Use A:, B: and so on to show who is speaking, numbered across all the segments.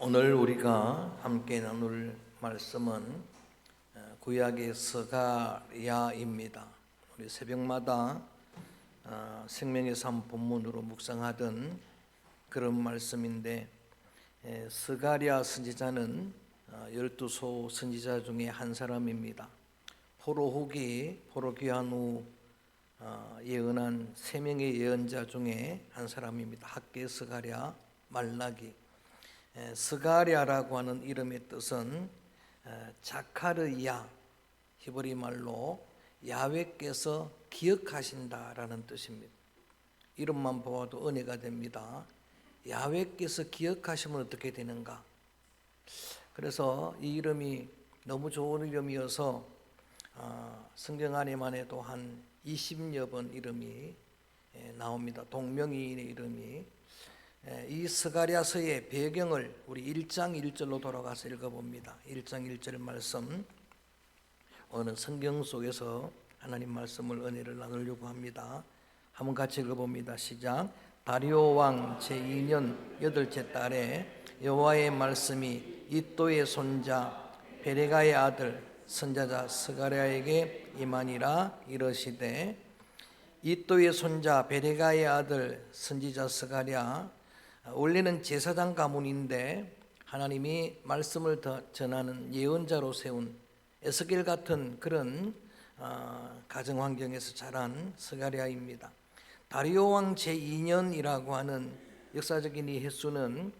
A: 오늘 우리가 함께 나눌 말씀은 구약의 스가랴입니다. 우리 새벽마다 생명의 삶 본문으로 묵상하던 그런 말씀인데, 스가랴 선지자는 12소 선지자 중에 한 사람입니다. 포로 후기, 포로 귀환 후 예언한 3명의 예언자 중에 한 사람입니다. 학개, 스가랴, 말라기. 스가랴라고 하는 이름의 뜻은 자카르야, 히브리 말로 야훼께서 기억하신다라는 뜻입니다. 이름만 보아도 은혜가 됩니다. 야훼께서 기억하시면 어떻게 되는가? 그래서 이 이름이 너무 좋은 이름이어서 성경 안에만 해도 한 20여 번 이름이 나옵니다. 동명이인의 이름이. 이 스가랴서의 배경을 우리 1장 1절로 돌아가서 읽어봅니다. 1장 1절 말씀, 오늘 성경 속에서 하나님 말씀을 은혜를 나누려고 합니다. 한번 같이 읽어봅니다. 시작. 다리오 왕 제2년 8째 달에 여호와의 말씀이 이또의 손자 베레가의 아들 선지자 스가랴에게 임하니라. 이르시되, 이또의 손자 베레가의 아들 선지자 스가랴, 원래는 제사장 가문인데 하나님이 말씀을 전하는 예언자로 세운 에스겔 같은 그런 가정 환경에서 자란 스가랴입니다. 다리오 왕 제2년이라고 하는 역사적인 이 횟수는,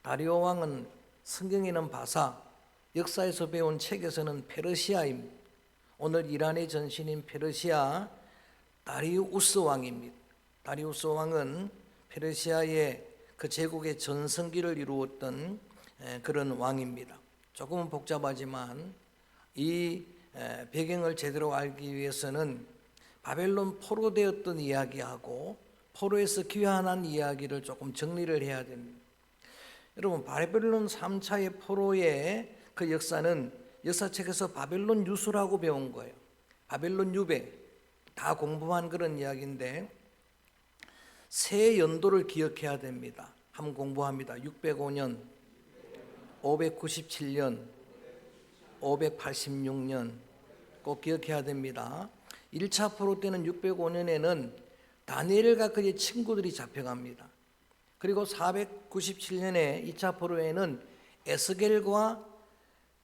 A: 다리오 왕은 성경에는 바사, 역사에서 배운 책에서는 페르시아입니다. 오늘 이란의 전신인 페르시아 다리우스 왕입니다. 다리우스 왕은 페르시아의 그 제국의 전성기를 이루었던 그런 왕입니다. 조금은 복잡하지만 이 배경을 제대로 알기 위해서는 바벨론 포로되었던 이야기하고 포로에서 귀환한 이야기를 조금 정리를 해야 됩니다. 여러분, 바벨론 3차의 포로의 그 역사는 역사책에서 바벨론 유수라고 배운 거예요. 바벨론 유배 다 공부한 그런 이야기인데, 세 연도를 기억해야 됩니다. 한번 공부합니다. 605년, 597년, 586년 꼭 기억해야 됩니다. 1차 포로 때는 605년에는 다니엘과 그의 친구들이 잡혀갑니다. 그리고 497년에 2차 포로에는 에스겔과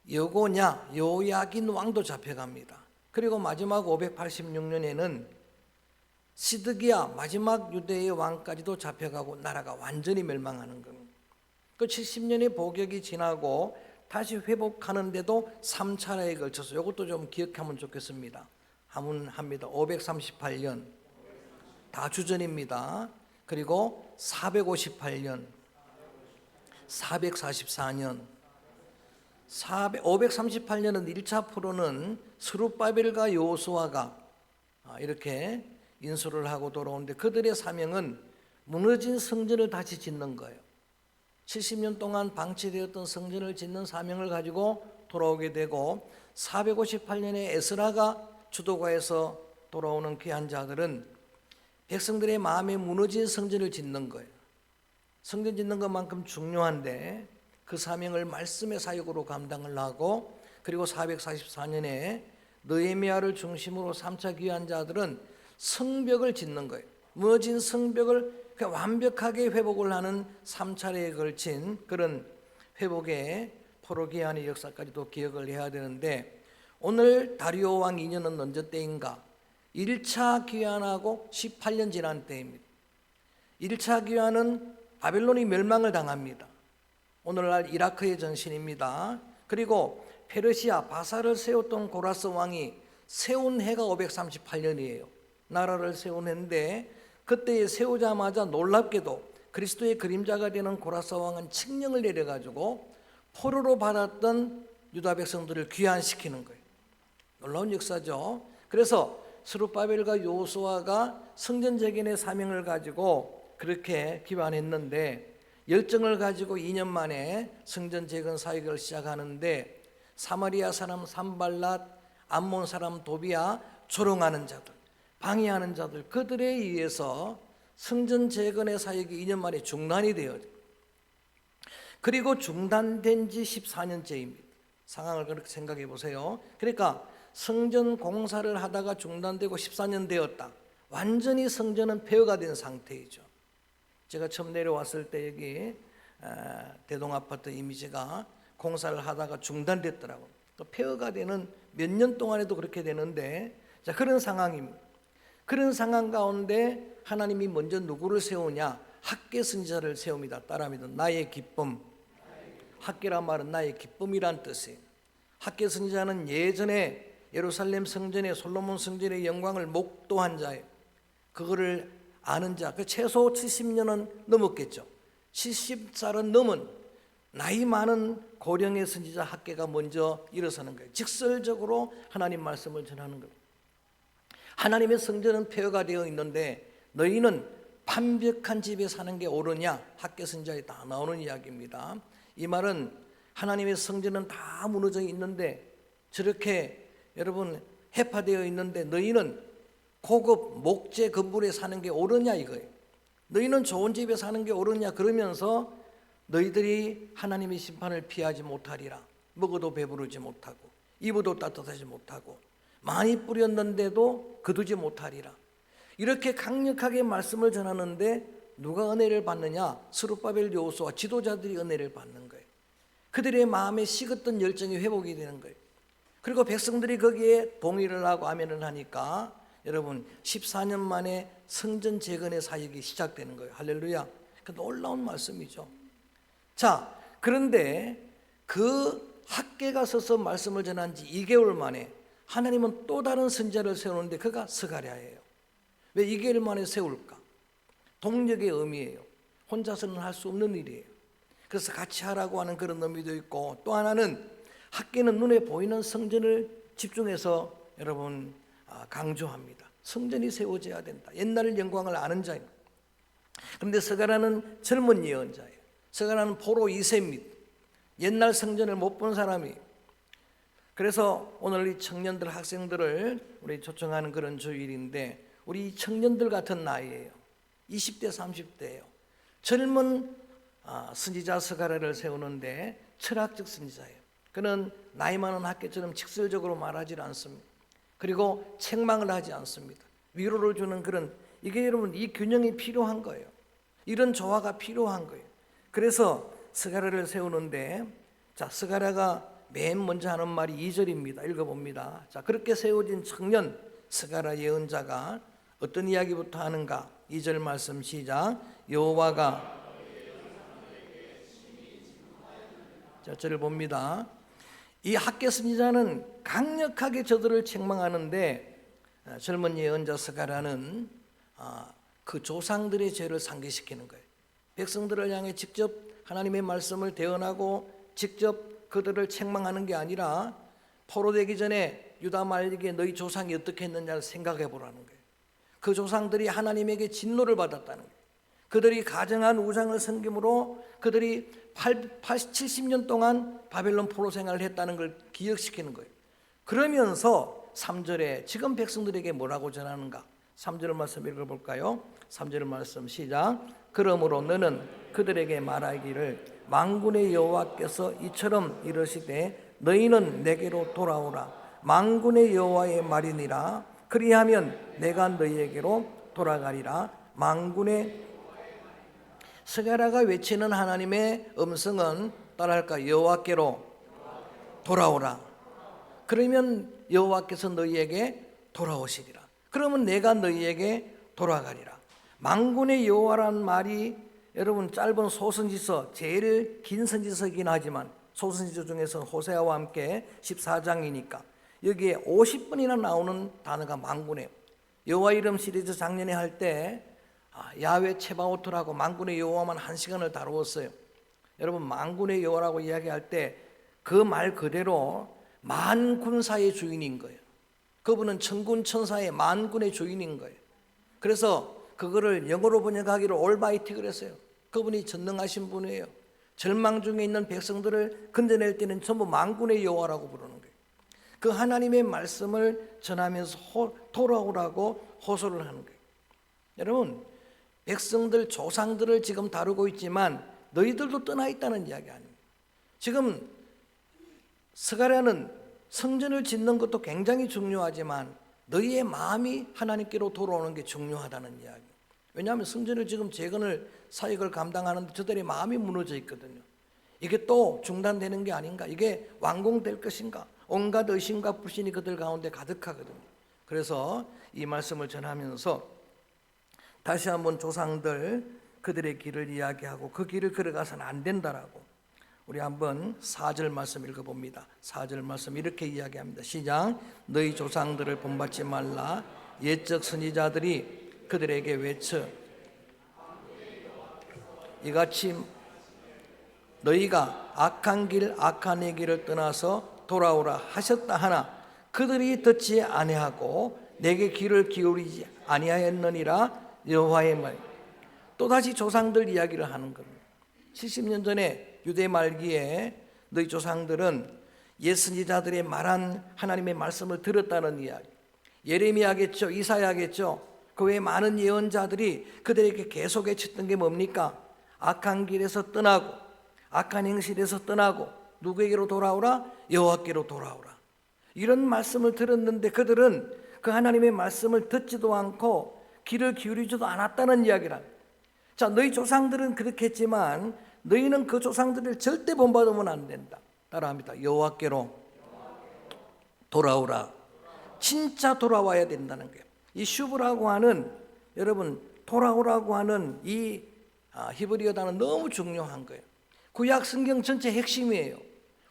A: 여고냐 요야긴 왕도 잡혀갑니다. 그리고 마지막 586년에는 시드기야 마지막 유대의 왕까지도 잡혀가고 나라가 완전히 멸망하는 겁니다. 그 70년의 복역이 지나고 다시 회복하는데도 3차례에 걸쳐서, 이것도 좀 기억하면 좋겠습니다. 한번 합니다. 538년 다 주전입니다. 그리고 458년, 444년, 538년은 1차 포로는 스룹바벨과 여호수아가 이렇게 인수를 하고 돌아오는데, 그들의 사명은 무너진 성전을 다시 짓는 거예요. 70년 동안 방치되었던 성전을 짓는 사명을 가지고 돌아오게 되고, 458년에 에스라가 주도가에서 돌아오는 귀한 자들은 백성들의 마음에 무너진 성전을 짓는 거예요. 성전 짓는 것만큼 중요한데 그 사명을 말씀의 사역으로 감당을 하고, 그리고 444년에 느헤미야를 중심으로 3차 귀한 자들은 성벽을 짓는 거예요. 무너진 성벽을 완벽하게 회복을 하는 3차례에 걸친 그런 회복의 포로 귀환의 역사까지도 기억을 해야 되는데, 오늘 다리오 왕 2년은 언제 때인가? 1차 귀환하고 18년 지난 때입니다. 1차 귀환은 바벨론이 멸망을 당합니다. 오늘날 이라크의 전신입니다. 그리고 페르시아 바사를 세웠던 고라스 왕이 세운 해가 538년이에요. 나라를 세운 해인데, 그때에 세우자마자 놀랍게도 그리스도의 그림자가 되는 고라스 왕은 칙령을 내려가지고 포로로 받았던 유다 백성들을 귀환시키는 거예요. 놀라운 역사죠. 그래서 스룹바벨과 여호수아가 성전 재건의 사명을 가지고 그렇게 귀환했는데, 열정을 가지고 2년 만에 성전 재건 사역을 시작하는데, 사마리아 사람 산발랏, 암몬 사람 도비야, 조롱하는 자들, 방해하는 자들, 그들에 의해서 성전 재건의 사역이 2년 만에 중단이 되어요. 그리고 중단된 지 14년째입니다. 상황을 그렇게 생각해 보세요. 그러니까 성전 공사를 하다가 중단되고 14년 되었다. 완전히 성전은 폐허가 된 상태이죠. 제가 처음 내려왔을 때 여기 대동아파트 이미지가 공사를 하다가 중단됐더라고요. 폐허가 되는 몇 년 동안에도 그렇게 되는데, 자, 그런 상황입니다. 그런 상황 가운데 하나님이 먼저 누구를 세우냐? 학계 선지자를 세웁니다. 따라합니다. 나의 기쁨. 학계란 말은 나의 기쁨이란 뜻이에요. 학계 선지자는 예전에 예루살렘 성전의 솔로몬 성전의 영광을 목도한 자예요. 그거를 아는 자, 그 최소 70년은 넘었겠죠. 70살은 넘은 나이 많은 고령의 선지자 학계가 먼저 일어서는 거예요. 직설적으로 하나님 말씀을 전하는 거예요. 하나님의 성전은 폐허가 되어 있는데 너희는 판벽한 집에 사는 게 옳으냐? 학계 선지자에 다 나오는 이야기입니다. 이 말은 하나님의 성전은 다 무너져 있는데 저렇게 여러분 해파되어 있는데 너희는 고급 목재 건물에 사는 게 옳으냐 이거예요. 너희는 좋은 집에 사는 게 옳으냐 그러면서 너희들이 하나님의 심판을 피하지 못하리라. 먹어도 배부르지 못하고 입어도 따뜻하지 못하고 많이 뿌렸는데도 거두지 못하리라. 이렇게 강력하게 말씀을 전하는데 누가 은혜를 받느냐? 스룹바벨 여호수아 지도자들이 은혜를 받는 거예요. 그들의 마음에 식었던 열정이 회복이 되는 거예요. 그리고 백성들이 거기에 동의를 하고 아멘을 하니까 여러분 14년 만에 성전 재건의 사역이 시작되는 거예요. 할렐루야. 그 놀라운 말씀이죠. 자, 그런데 그 학계가 서서 말씀을 전한 지 2개월 만에 하나님은 또 다른 선지자를 세우는데 그가 스가랴예요. 왜 2개월 만에 세울까? 동력의 의미예요. 혼자서는 할 수 없는 일이에요. 그래서 같이 하라고 하는 그런 의미도 있고, 또 하나는 학계는 눈에 보이는 성전을 집중해서 여러분 강조합니다. 성전이 세워져야 된다. 옛날 영광을 아는 자입니다. 그런데 스가랴는 젊은 예언자예요. 스가랴는 포로 2세입니다. 옛날 성전을 못 본 사람이. 그래서 오늘 이 청년들 학생들을 우리 초청하는 그런 주일인데 우리 청년들 같은 나이예요. 20대 30대예요. 젊은 선지자 스가랴를 세우는데 철학적 선지자예요. 그는 나이 많은 학계처럼 직설적으로 말하지 않습니다. 그리고 책망을 하지 않습니다. 위로를 주는 그런, 이게 여러분 이 균형이 필요한 거예요. 이런 조화가 필요한 거예요. 그래서 스가랴를 세우는데, 자, 스가랴가 맨 먼저 하는 말이 2절입니다. 읽어봅니다. 자, 그렇게 세워진 청년 스가랴 예언자가 어떤 이야기부터 하는가? 2절 말씀 시작. 여호와가, 자, 저를 봅니다. 이 학계 선지자는 강력하게 저들을 책망하는데 젊은 예언자 스가랴는 그 조상들의 죄를 상기시키는 거예요. 백성들을 향해 직접 하나님의 말씀을 대언하고 직접 그들을 책망하는 게 아니라 포로되기 전에 유다 말기에 너희 조상이 어떻게 했느냐를 생각해 보라는 거예요. 그 조상들이 하나님에게 진노를 받았다는 거예요. 그들이 가정한 우상을 섬김으로 그들이 70년 동안 바벨론 포로 생활을 했다는 걸 기억시키는 거예요. 그러면서 3절에 지금 백성들에게 뭐라고 전하는가? 3절 말씀 읽어볼까요? 3절 말씀 시작. 그러므로 너는 그들에게 말하기를 만군의 여호와께서 이처럼 이르시되 너희는 내게로 돌아오라. 만군의 여호와의 말이니라. 그리하면 내가 너희에게로 돌아가리라. 만군의 스가랴가 외치는 하나님의 음성은 따라할까? 여호와께로 돌아오라. 그러면 여호와께서 너희에게 돌아오시리라. 그러면 내가 너희에게 돌아가리라. 만군의 여호와라는 말이 여러분 짧은 소선지서, 제일 긴 선지서이긴 하지만 소선지서 중에서 호세아와 함께 14장이니까 여기에 50번이나 나오는 단어가 만군의 여호와 이름 시리즈 작년에 할 때 야훼 체바오트라고 만군의 여호와만 1시간을 다루었어요. 여러분 만군의 여호와라고 이야기할 때 그 말 그대로 만군사의 주인인 거예요. 그분은 천군 천사의 만군의 주인인 거예요. 그래서 그거를 영어로 번역하기로 올바이티 그랬어요. 그분이 전능하신 분이에요. 절망 중에 있는 백성들을 건져낼 때는 전부 만군의 여호와라고 부르는 거예요. 그 하나님의 말씀을 전하면서 돌아오라고 호소를 하는 거예요. 여러분 백성들 조상들을 지금 다루고 있지만 너희들도 떠나 있다는 이야기 아닙니다. 지금 스가랴는 성전을 짓는 것도 굉장히 중요하지만 너희의 마음이 하나님께로 돌아오는 게 중요하다는 이야기. 왜냐하면 성전을 지금 재건을 사역을 감당하는데 저들의 마음이 무너져 있거든요. 이게 또 중단되는 게 아닌가? 이게 완공될 것인가? 온갖 의심과 불신이 그들 가운데 가득하거든요. 그래서 이 말씀을 전하면서 다시 한번 조상들 그들의 길을 이야기하고 그 길을 걸어가서는 안 된다라고. 우리 한번 4절 말씀 읽어봅니다. 4절 말씀 이렇게 이야기합니다. 시작. 너희 조상들을 본받지 말라. 옛적 선지자들이 그들에게 외쳐 이같이 너희가 악한 길 악한 의 길을 떠나서 돌아오라 하셨다 하나 그들이 듣지 아니하고 내게 귀를 기울이지 아니하였느니라. 여호와의 말. 또다시 조상들 이야기를 하는 겁니다. 70년 전에 유대 말기에 너희 조상들은 옛 선지자들의 말한 하나님의 말씀을 들었다는 이야기. 예레미야겠죠, 이사야겠죠. 그 외에 많은 예언자들이 그들에게 계속 외쳤던 게 뭡니까? 악한 길에서 떠나고 악한 행실에서 떠나고 누구에게로 돌아오라? 여호와께로 돌아오라. 이런 말씀을 들었는데 그들은 그 하나님의 말씀을 듣지도 않고 귀를 기울이지도 않았다는 이야기라. 자, 너희 조상들은 그렇게 했지만 너희는 그 조상들을 절대 본받으면 안 된다. 따라합니다. 여호와께로 돌아오라. 진짜 돌아와야 된다는 거예요. 이 슈브라고 하는, 여러분 돌아오라고 하는 이 히브리어 단어는 너무 중요한 거예요. 구약 성경 전체 핵심이에요.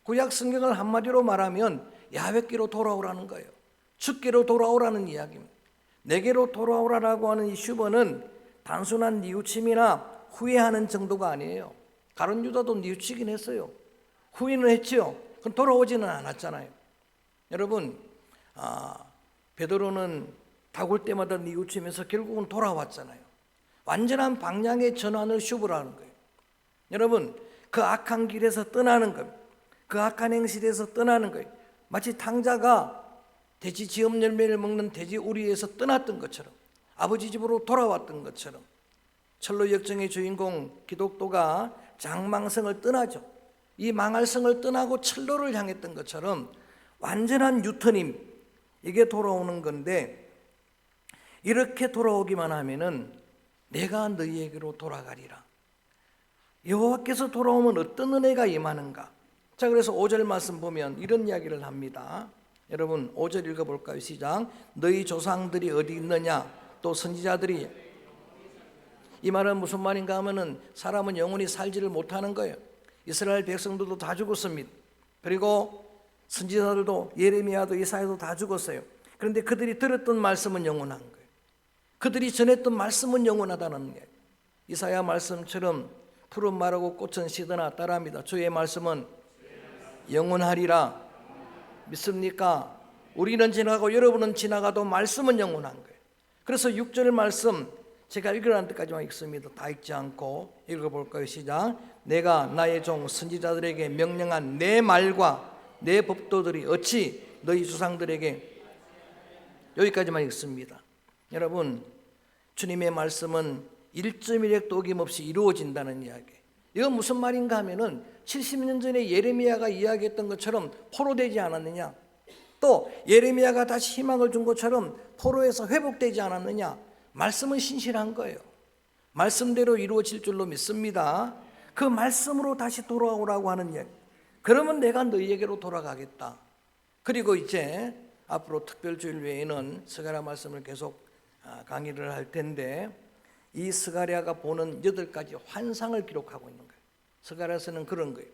A: 구약 성경을 한마디로 말하면 야훼께로 돌아오라는 거예요. 주께로 돌아오라는 이야기입니다. 내게로 돌아오라라고 하는 이 슈버는 단순한 뉘우침이나 후회하는 정도가 아니에요. 가룟 유다도 뉘우치긴 했어요. 후회는 했죠. 그건 돌아오지는 않았잖아요. 여러분, 베드로는 다굴 때마다 뉘우치면서 결국은 돌아왔잖아요. 완전한 방향의 전환을 슈브라는 거예요. 여러분, 그 악한 길에서 떠나는 겁니다. 그 악한 행실에서 떠나는 거예요. 마치 탕자가 돼지 지엄 열매를 먹는 돼지 우리에서 떠났던 것처럼, 아버지 집으로 돌아왔던 것처럼, 철로 역정의 주인공 기독도가 장망성을 떠나죠. 이 망할 성을 떠나고 철로를 향했던 것처럼 완전한 유턴임, 이게 돌아오는 건데, 이렇게 돌아오기만 하면은 내가 너희에게로 돌아가리라. 여호와께서 돌아오면 어떤 은혜가 임하는가? 자, 그래서 5절 말씀 보면 이런 이야기를 합니다. 여러분 5절 읽어볼까요? 시작. 너희 조상들이 어디 있느냐? 또 선지자들이. 이 말은 무슨 말인가 하면은 사람은 영원히 살지를 못하는 거예요. 이스라엘 백성들도 다 죽었습니다. 그리고 선지자들도 예레미야도 이사야도 다 죽었어요. 그런데 그들이 들었던 말씀은 영원한 거예요. 그들이 전했던 말씀은 영원하다는 거예요. 이사야 말씀처럼 푸른 마르고 꽃은 시드나. 따라합니다. 주의 말씀은 영원하리라. 믿습니까? 우리는 지나가고 여러분은 지나가도 말씀은 영원한 거예요. 그래서 6절 말씀 제가 읽으라는 데까지만 읽습니다. 다 읽지 않고 읽어볼까요? 시작. 내가 나의 종 선지자들에게 명령한 내 말과 내 법도들이 어찌 너희 조상들에게. 여기까지만 읽습니다. 여러분, 주님의 말씀은 1.1획도 어김없이 이루어진다는 이야기. 이건 무슨 말인가 하면은 70년 전에 예레미야가 이야기했던 것처럼 포로되지 않았느냐, 또 예레미야가 다시 희망을 준 것처럼 포로에서 회복되지 않았느냐. 말씀은 신실한 거예요. 말씀대로 이루어질 줄로 믿습니다. 그 말씀으로 다시 돌아오라고 하는 이야기. 그러면 내가 너희에게로 돌아가겠다. 그리고 이제 앞으로 특별주일 외에는 스가랴 말씀을 계속 강의를 할 텐데, 이 스가랴가 보는 8가지 환상을 기록하고 있는 거예요. 스가랴서는 그런 거예요.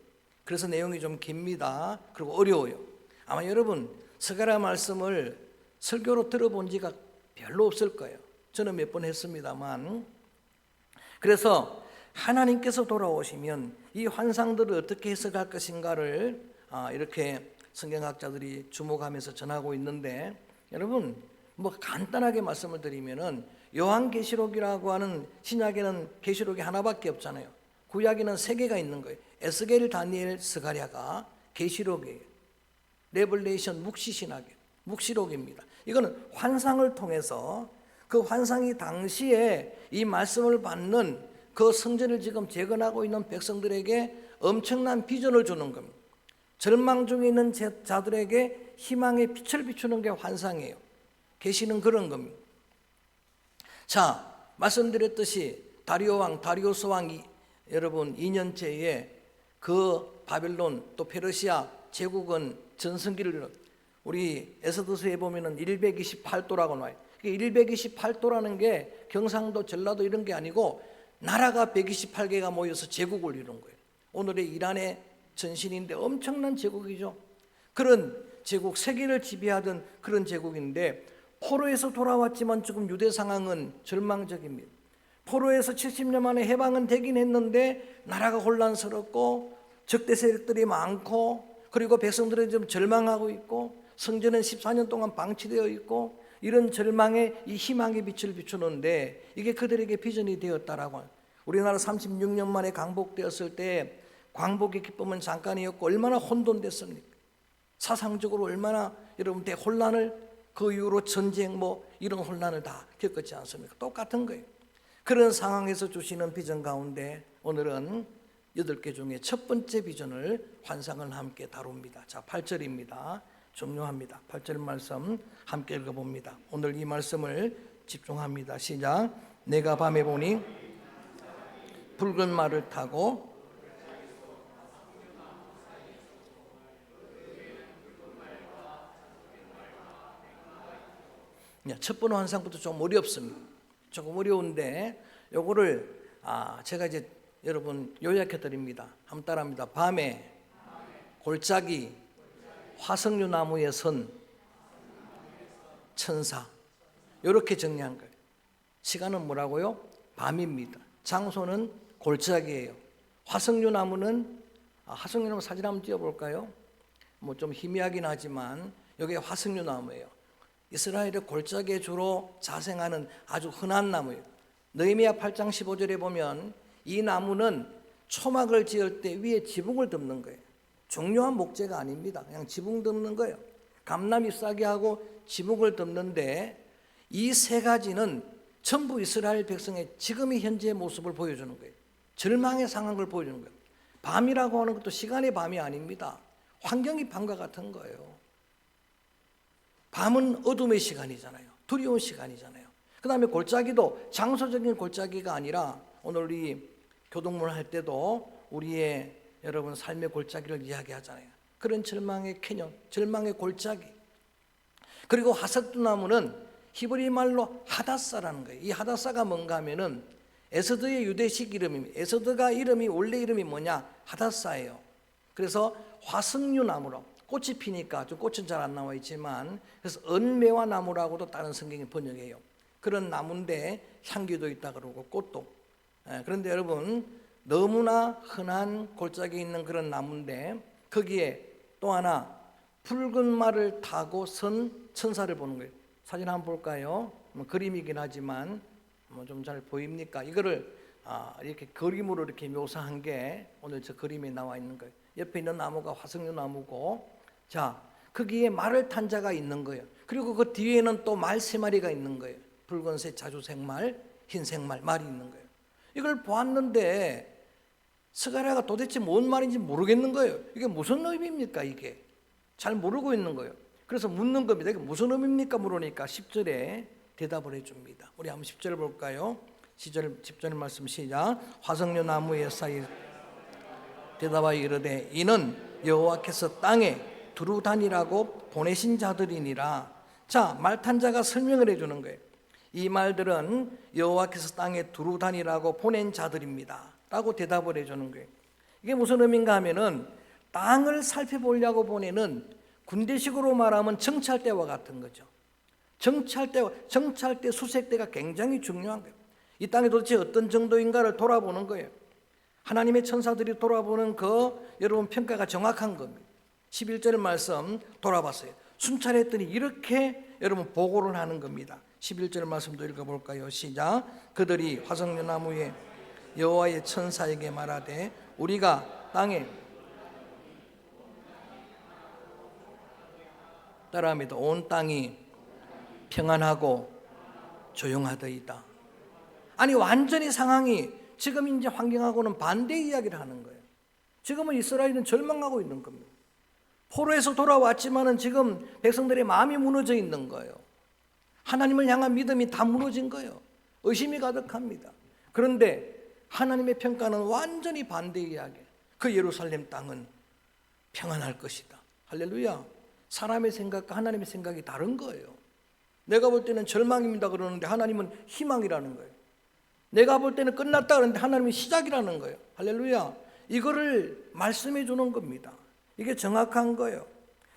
A: 그래서 내용이 좀 깁니다. 그리고 어려워요. 아마 여러분 스가랴 말씀을 설교로 들어본 지가 별로 없을 거예요. 저는 몇 번 했습니다만. 그래서 하나님께서 돌아오시면 이 환상들을 어떻게 해석할 것인가를 이렇게 성경학자들이 주목하면서 전하고 있는데, 여러분 뭐 간단하게 말씀을 드리면은 요한계시록이라고 하는 신약에는 계시록이 하나밖에 없잖아요. 구약에는 3개가 있는 거예요. 에스겔, 다니엘, 스가랴가 계시록이에요. 레블레이션, 묵시신학이에요. 묵시록입니다. 이거는 환상을 통해서 그 환상이 당시에 이 말씀을 받는 그 성전을 지금 재건하고 있는 백성들에게 엄청난 비전을 주는 겁니다. 절망 중에 있는 자들에게 희망의 빛을 비추는 게 환상이에요. 계시는 그런 겁니다. 자, 말씀드렸듯이 다리오 왕, 다리오스 왕이 여러분 2년째에 그 바벨론 또 페르시아 제국은 전성기를 우리 에스더서에 보면은 128도라고 나와요. 128도라는 게 경상도, 전라도 이런 게 아니고 나라가 128개가 모여서 제국을 이룬 거예요. 오늘의 이란의 전신인데 엄청난 제국이죠. 그런 제국, 세계를 지배하던 그런 제국인데 포로에서 돌아왔지만 지금 유대 상황은 절망적입니다. 포로에서 70년 만에 해방은 되긴 했는데 나라가 혼란스럽고 적대 세력들이 많고 그리고 백성들은 좀 절망하고 있고 성전은 14년 동안 방치되어 있고 이런 절망에 이 희망의 빛을 비추는데 이게 그들에게 비전이 되었다라고. 우리나라 36년 만에 광복되었을 때 광복의 기쁨은 잠깐이었고 얼마나 혼돈됐습니까? 사상적으로 얼마나 여러분 대혼란을 그 이후로 전쟁 뭐 이런 혼란을 다 겪었지 않습니까? 똑같은 거예요. 그런 상황에서 주시는 비전 가운데 오늘은 8개 중에 첫 번째 비전을 환상을 함께 다룹니다. 자, 8절입니다. 중요합니다. 8절 말씀 함께 읽어봅니다. 오늘 이 말씀을 집중합니다. 시작. 내가 밤에 보니 붉은 말을 타고 첫 번째 환상부터 좀 어렵습니다. 조금 어려운데 요거를 제가 이제 여러분 요약해 드립니다. 한번 따라합니다. 밤에 골짜기 화석류 나무에 선 천사, 이렇게 정리한 거예요. 시간은 뭐라고요? 밤입니다. 장소는 골짜기예요. 화석류 나무는 화석류 나무 사진 한번 띄워볼까요? 뭐 좀 희미하긴 하지만 여기 화석류 나무예요. 이스라엘의 골짜기에 주로 자생하는 아주 흔한 나무예요. 느헤미야 8장 15절에 보면 이 나무는 초막을 지을 때 위에 지붕을 덮는 거예요. 중요한 목재가 아닙니다. 그냥 지붕 덮는 거예요. 감람 잎사귀 하고 지붕을 덮는데 이 세 가지는 전부 이스라엘 백성의 지금의 현재의 모습을 보여주는 거예요. 절망의 상황을 보여주는 거예요. 밤이라고 하는 것도 시간의 밤이 아닙니다. 환경이 밤과 같은 거예요. 밤은 어둠의 시간이잖아요. 두려운 시간이잖아요. 그 다음에 골짜기도 장소적인 골짜기가 아니라 오늘 우리 교동문 할 때도 우리의 여러분 삶의 골짜기를 이야기하잖아요. 그런 절망의 캐년, 절망의 골짜기. 그리고 하석두나무는 히브리 말로 하다사라는 거예요. 이 하다사가 뭔가 하면은 에스더의 유대식 이름입니다. 에스더가 이름이 원래 이름이 뭐냐? 하다사예요. 그래서 화석류 나무로 꽃이 피니까 좀 꽃은 잘 안 나와 있지만 그래서 은매화 나무라고도 다른 성경이 번역해요. 그런 나무인데 향기도 있다 그러고 꽃도. 그런데 여러분 너무나 흔한 골짜기에 있는 그런 나무인데 거기에 또 하나 붉은 말을 타고 선 천사를 보는 거예요. 사진 한번 볼까요? 그림이긴 하지만 좀 잘 보입니까? 이거를 이렇게 그림으로 이렇게 묘사한 게 오늘 저 그림에 나와 있는 거예요. 옆에 있는 나무가 화석류 나무고, 자 거기에 말을 탄 자가 있는 거예요. 그리고 그 뒤에는 또 말 3마리가 있는 거예요. 붉은색 자주색 말, 흰색 말이 있는 거예요. 이걸 보았는데 스가랴가 도대체 뭔 말인지 모르겠는 거예요. 이게 무슨 의미입니까? 이게 잘 모르고 있는 거예요. 그래서 묻는 겁니다. 이게 무슨 의미입니까? 물으니까 10절에 대답을 해줍니다. 우리 한번 10절 볼까요? 10절 말씀 시작. 화석류 나무의 사이 대답하여 이르되 이는 여호와께서 땅에 두루 다니라고 보내신 자들이니라. 자, 말 탄 자가 설명을 해주는 거예요. 이 말들은 여호와께서 땅에 두루 다니라고 보낸 자들입니다 라고 대답을 해주는 거예요. 이게 무슨 의미인가 하면은 땅을 살펴보려고 보내는 군대식으로 말하면 정찰대와 같은 거죠. 정찰대, 수색대가 굉장히 중요한 거예요. 이 땅이 도대체 어떤 정도인가를 돌아보는 거예요. 하나님의 천사들이 돌아보는 여러분 평가가 정확한 겁니다. 11절 말씀 돌아봤어요. 순찰했더니 이렇게 여러분 보고를 하는 겁니다. 11절 말씀도 읽어볼까요? 시작. 그들이 화석류 나무에 여호와의 천사에게 말하되 우리가 땅에 따라합니다. 온 땅이 평안하고 조용하더이다. 아니 완전히 상황이 지금 이제 환경하고는 반대 이야기를 하는 거예요. 지금은 이스라엘은 절망하고 있는 겁니다. 포로에서 돌아왔지만은 지금 백성들의 마음이 무너져 있는 거예요. 하나님을 향한 믿음이 다 무너진 거예요. 의심이 가득합니다. 그런데 하나님의 평가는 완전히 반대 이야기. 그 예루살렘 땅은 평안할 것이다. 할렐루야. 사람의 생각과 하나님의 생각이 다른 거예요. 내가 볼 때는 절망입니다 그러는데 하나님은 희망이라는 거예요. 내가 볼 때는 끝났다 그러는데 하나님은 시작이라는 거예요. 할렐루야. 이거를 말씀해 주는 겁니다. 이게 정확한 거예요.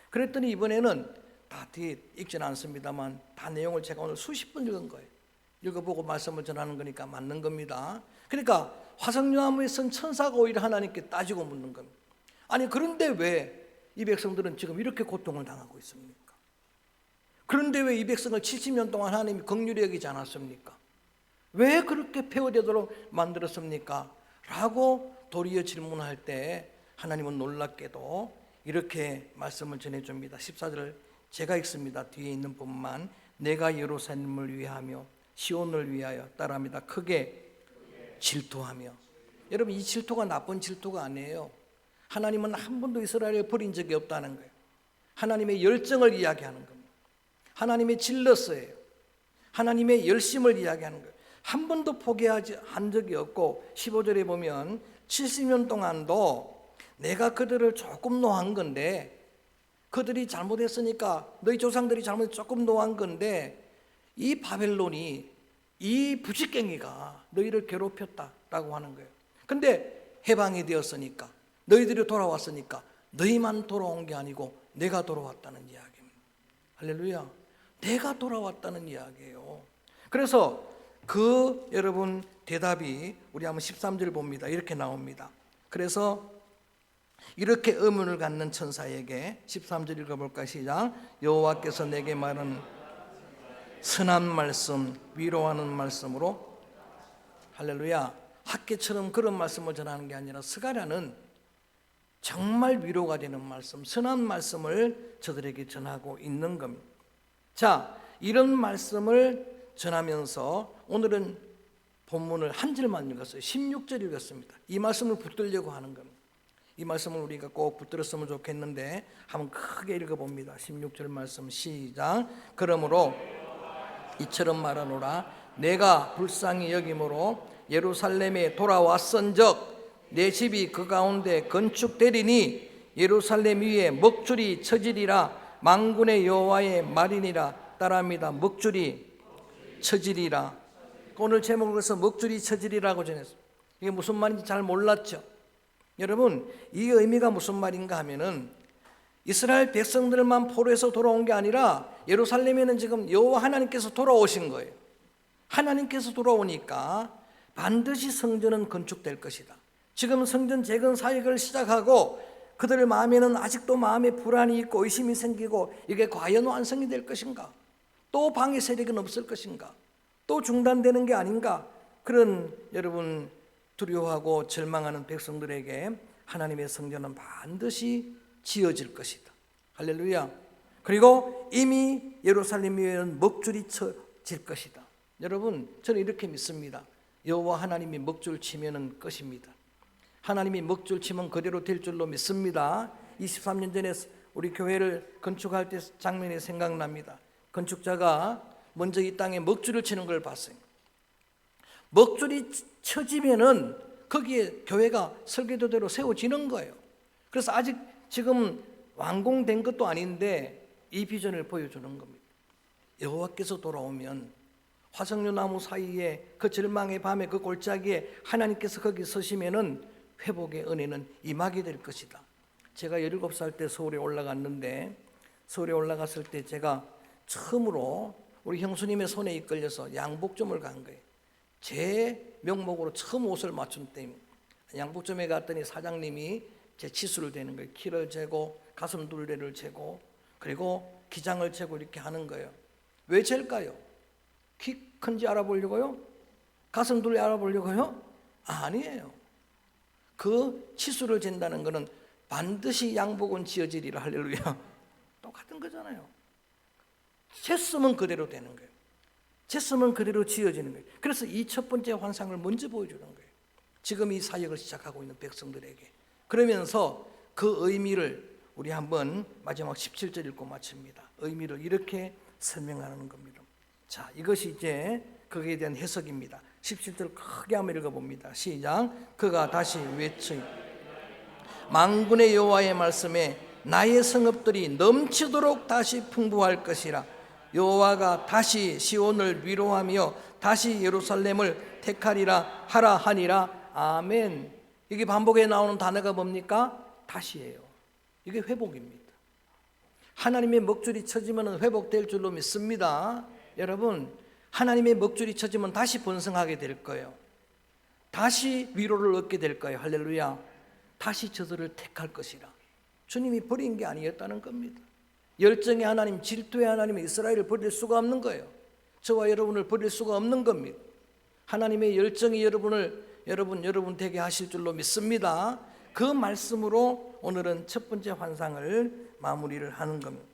A: 그랬더니 이번에는 다 뒤에 읽지는 않습니다만 다 내용을 제가 오늘 수십 번 읽은 거예요. 읽어보고 말씀을 전하는 거니까 맞는 겁니다. 그러니까 화석연화무에 선 천사가 오히려 하나님께 따지고 묻는 겁니다. 아니 그런데 왜 이 백성들은 지금 이렇게 고통을 당하고 있습니까? 그런데 왜 이 백성을 70년 동안 하나님이 긍휼히 여기지 않았습니까? 왜 그렇게 폐허되도록 만들었습니까? 라고 도리어 질문할 때 하나님은 놀랍게도 이렇게 말씀을 전해줍니다. 14절을 제가 읽습니다. 뒤에 있는 부분만. 내가 예루살렘을 위하며 시온을 위하여 따라합니다. 크게 질투하며. 여러분 이 질투가 나쁜 질투가 아니에요. 하나님은 한 번도 이스라엘을 버린 적이 없다는 거예요. 하나님의 열정을 이야기하는 겁니다. 하나님의 질러서예요. 하나님의 열심을 이야기하는 거예요. 한 번도 포기하지 한 적이 없고 15절에 보면 70년 동안도 내가 그들을 조금 노한 건데 그들이 잘못했으니까 너희 조상들이 잘못해서 조금 노한 건데 이 바벨론이 이 부지깽이가 너희를 괴롭혔다라고 하는 거예요. 근데 해방이 되었으니까 너희들이 돌아왔으니까 너희만 돌아온 게 아니고 내가 돌아왔다는 이야기입니다. 할렐루야. 내가 돌아왔다는 이야기예요. 그래서 그 여러분 대답이 우리 한번 13절 봅니다. 이렇게 나옵니다. 그래서 이렇게 의문을 갖는 천사에게 13절 읽어볼까 시작. 여호와께서 내게 말은 선한 말씀, 위로하는 말씀으로. 할렐루야. 학계처럼 그런 말씀을 전하는 게 아니라 스가랴는 정말 위로가 되는 말씀, 선한 말씀을 저들에게 전하고 있는 겁니다. 자, 이런 말씀을 전하면서 오늘은 본문을 한 절만 읽었어요. 16절 읽었습니다. 이 말씀을 붙들려고 하는 겁니다. 이 말씀을 우리가 꼭 붙들었으면 좋겠는데 한번 크게 읽어봅니다. 16절 말씀 시작. 그러므로 이처럼 말하노라. 내가 불쌍히 여김으로 예루살렘에 돌아왔은즉 내 집이 그 가운데 건축되리니 예루살렘 위에 먹줄이 처지리라. 만군의 여호와의 말이니라. 따라합니다. 먹줄이 처지리라. 오늘 제목을 그래서 먹줄이 처지리라고 전했어요. 이게 무슨 말인지 잘 몰랐죠. 여러분 이 의미가 무슨 말인가 하면은 이스라엘 백성들만 포로에서 돌아온 게 아니라 예루살렘에는 지금 여호와 하나님께서 돌아오신 거예요. 하나님께서 돌아오니까 반드시 성전은 건축될 것이다. 지금 성전 재건 사역을 시작하고 그들 마음에는 아직도 마음에 불안이 있고 의심이 생기고 이게 과연 완성이 될 것인가? 또 방해 세력은 없을 것인가? 또 중단되는 게 아닌가? 그런 여러분 두려워하고 절망하는 백성들에게 하나님의 성전은 반드시 지어질 것이다. 할렐루야. 그리고 이미 예루살렘 위에는 먹줄이 쳐질 것이다. 여러분 저는 이렇게 믿습니다. 여호와 하나님이 먹줄 치면은 끝입니다. 하나님이 먹줄 치면 그대로 될 줄로 믿습니다. 23년 전에 우리 교회를 건축할 때 장면이 생각납니다. 건축자가 먼저 이 땅에 먹줄을 치는 걸 봤어요. 먹줄이 쳐지면은 거기에 교회가 설계도대로 세워지는 거예요. 그래서 아직 지금 완공된 것도 아닌데 이 비전을 보여주는 겁니다. 여호와께서 돌아오면 화석류나무 사이에 그 절망의 밤에 그 골짜기에 하나님께서 거기 서시면은 회복의 은혜는 임하게 될 것이다. 제가 17살 때 서울에 올라갔는데 서울에 올라갔을 때 제가 처음으로 우리 형수님의 손에 이끌려서 양복점을 간 거예요. 제 명목으로 처음 옷을 맞춘 때입니다. 양복점에 갔더니 사장님이 제 치수를 재는 거예요. 키를 재고 가슴 둘레를 재고 그리고 기장을 재고 이렇게 하는 거예요. 왜 잴까요? 키 큰지 알아보려고요? 가슴 둘레 알아보려고요? 아니에요. 그 치수를 잰다는 것은 반드시 양복은 지어지리라. 할렐루야. 똑같은 거잖아요. 쟀으면 그대로 되는 거예요. 쟀으면 그대로 지어지는 거예요. 그래서 이 첫 번째 환상을 먼저 보여주는 거예요. 지금 이 사역을 시작하고 있는 백성들에게. 그러면서 그 의미를 우리 한번 마지막 17절 읽고 마칩니다. 의미를 이렇게 설명하는 겁니다. 자, 이것이 이제 거기에 대한 해석입니다. 17절 크게 한번 읽어봅니다. 시작. 그가 다시 외치 만군의 여호와의 말씀에 나의 성읍들이 넘치도록 다시 풍부할 것이라. 여호와가 다시 시온을 위로하며 다시 예루살렘을 택하리라 하라 하니라. 아멘. 이게 반복에 나오는 단어가 뭡니까? 다시예요. 이게 회복입니다. 하나님의 먹줄이 쳐지면 회복될 줄로 믿습니다. 여러분, 하나님의 먹줄이 쳐지면 다시 번성하게 될 거예요. 다시 위로를 얻게 될 거예요. 할렐루야. 다시 저들을 택할 것이라. 주님이 버린 게 아니었다는 겁니다. 열정의 하나님, 질투의 하나님은 이스라엘을 버릴 수가 없는 거예요. 저와 여러분을 버릴 수가 없는 겁니다. 하나님의 열정이 여러분 되게 하실 줄로 믿습니다. 그 말씀으로 오늘은 첫 번째 환상을 마무리를 하는 겁니다.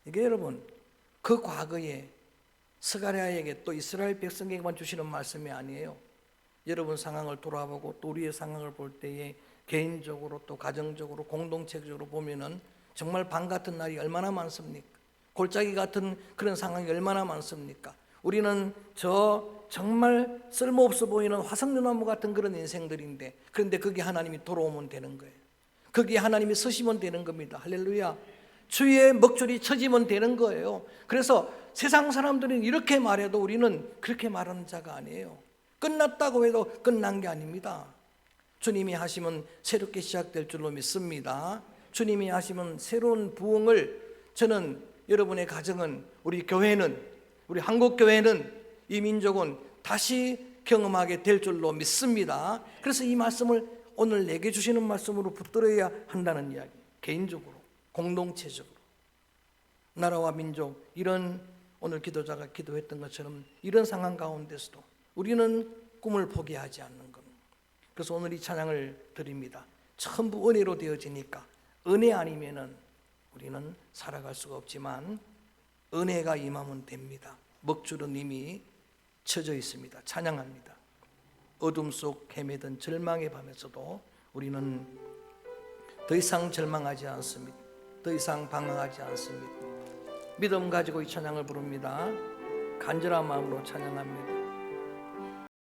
A: 이게 여러분, 그 과거에 스가랴에게 또 이스라엘 백성에게만 주시는 말씀이 아니에요. 여러분 상황을 돌아보고 또 우리의 상황을 볼 때에 개인적으로 또 가정적으로 공동체적으로 보면은 정말 밤 같은 날이 얼마나 많습니까? 골짜기 같은 그런 상황이 얼마나 많습니까? 우리는 정말 쓸모없어 보이는 화석류나무 같은 그런 인생들인데, 그런데 거기에 하나님이 돌아오면 되는 거예요. 거기에 하나님이 서시면 되는 겁니다. 할렐루야. 주의 먹줄이 쳐지면 되는 거예요. 그래서 세상 사람들은 이렇게 말해도 우리는 그렇게 말하는 자가 아니에요. 끝났다고 해도 끝난 게 아닙니다. 주님이 하시면 새롭게 시작될 줄로 믿습니다. 주님이 하시면 새로운 부흥을, 저는 여러분의 가정은, 우리 교회는, 우리 한국교회는, 이 민족은 다시 경험하게 될 줄로 믿습니다. 그래서 이 말씀을 오늘 내게 주시는 말씀으로 붙들어야 한다는 이야기. 개인적으로, 공동체적으로, 나라와 민족, 이런 오늘 기도자가 기도했던 것처럼 이런 상황 가운데서도 우리는 꿈을 포기하지 않는 겁니다. 그래서 오늘 이 찬양을 드립니다. 전부 은혜로 되어지니까, 은혜 아니면은 우리는 살아갈 수가 없지만 은혜가 임하면 됩니다. 먹줄은 이미 쳐져 있습니다. 찬양합니다. 어둠 속 헤매던 절망의 밤에서도 우리는 더 이상 절망하지 않습니다. 더 이상 방황하지 않습니다. 믿음 가지고 이 찬양을 부릅니다. 간절한 마음으로 찬양합니다.